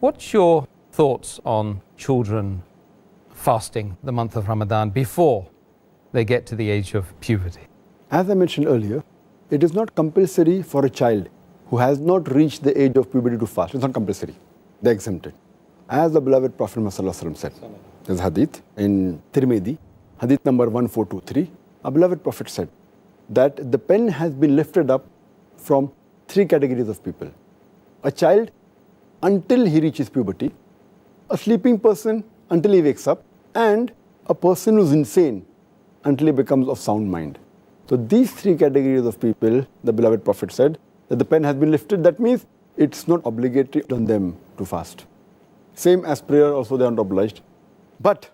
What's your thoughts on children fasting the month of Ramadan before they get to the age of puberty? As I mentioned earlier, it is not compulsory for a child who has not reached the age of puberty to fast. It's not compulsory. They're exempted. As the beloved Prophet Muhammad said, there's hadith in Tirmidhi, hadith number 1423, our beloved Prophet said that the pen has been lifted up from three categories of people. A child until he reaches puberty, a sleeping person until he wakes up, and a person who's insane until he becomes of sound mind. So these three categories of people, the beloved Prophet said that the pen has been lifted. That means it's not obligatory on them to fast. Same as prayer, also they are not obliged. But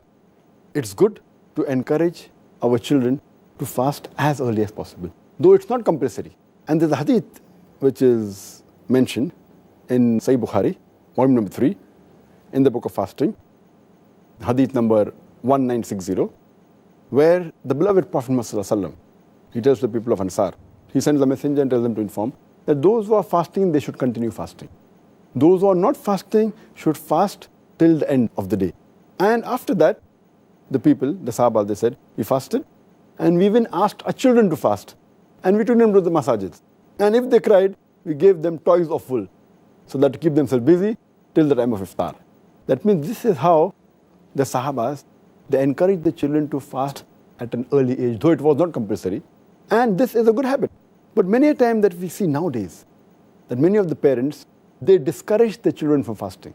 it's good to encourage our children to fast as early as possible, though it's not compulsory. And there's a hadith which is mentioned in Sahih Bukhari, volume number 3, in the book of fasting, hadith number 1960, where the beloved Prophet Muhammad, he tells the people of Ansar, he sends a messenger and tells them to inform that those who are fasting, they should continue fasting. Those who are not fasting should fast till the end of the day. And after that, the people, the Sahaba, they said, we fasted and we even asked our children to fast. And we took them to the masajids. And if they cried, we gave them toys of wool so that to keep themselves busy till the time of iftar. That means this is how the Sahabas, they encouraged the children to fast at an early age, though it was not compulsory. And this is a good habit. But many a time that we see nowadays, that many of the parents, they discourage the children from fasting.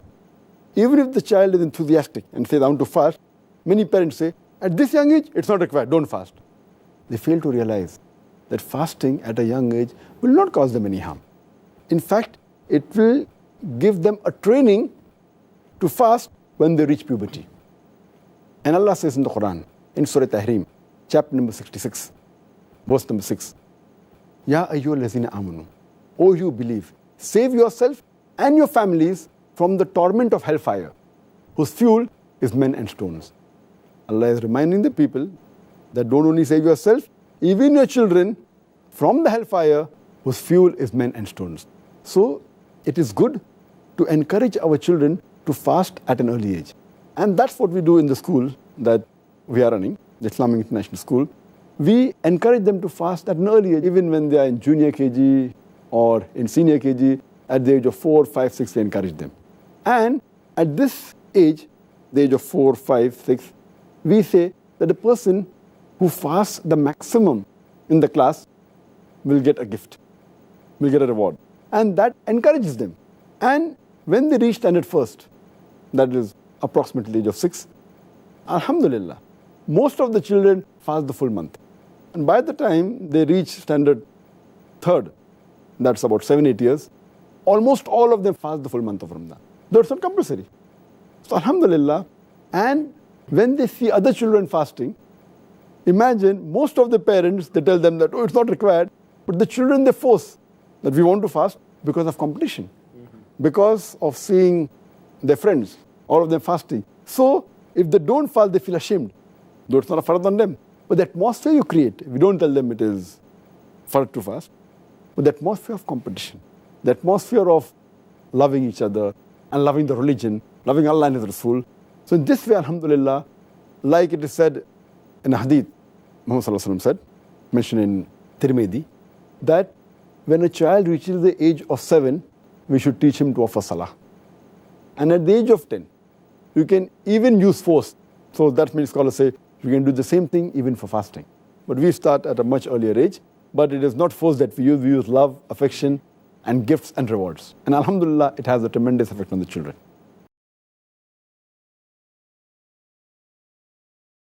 Even if the child is enthusiastic and says, I want to fast, many parents say, at this young age, it's not required, don't fast. They fail to realize that fasting at a young age will not cause them any harm. In fact, it will give them a training to fast when they reach puberty. And Allah says in the Quran, in Surah Tahrim, chapter number 66, verse number 6, Ya ayyuhal lazina amanu, O you believe, save yourself and your families from the torment of hellfire, whose fuel is men and stones. Allah is reminding the people that don't only save yourself, even your children from the hellfire, whose fuel is men and stones. So it is good to encourage our children to fast at an early age. And that's what we do in the school that we are running, the Islamic International School. We encourage them to fast at an early age, even when they are in junior KG or in senior KG. At the age of 4, 5, 6, we encourage them. And at this age, the age of 4, 5, 6, we say that the person who fasts the maximum in the class will get a gift, will get a reward. And that encourages them. And when they reach standard first, that is approximately the age of 6, Alhamdulillah, most of the children fast the full month. And by the time they reach standard third, that's about 7, 8 years, almost all of them fast the full month of Ramadan. Though it's not compulsory. So Alhamdulillah, and when they see other children fasting, imagine most of the parents, they tell them that, oh, it's not required, but the children, they force that we want to fast because of competition, because of seeing their friends, all of them fasting. So if they don't fast, they feel ashamed, though it's not a fard on them. But the atmosphere you create, we don't tell them it is fard to fast, but the atmosphere of competition, the atmosphere of loving each other and loving the religion, loving Allah and His Rasul. So in this way, Alhamdulillah, like it is said in a hadith, Muhammad said, mentioned in Tirmidhi, that when a child reaches the age of 7, we should teach him to offer salah. And at the age of 10, you can even use force. So that means scholars say, you can do the same thing even for fasting. But we start at a much earlier age, but it is not force that we use love, affection, and gifts and rewards. And Alhamdulillah, it has a tremendous effect on the children.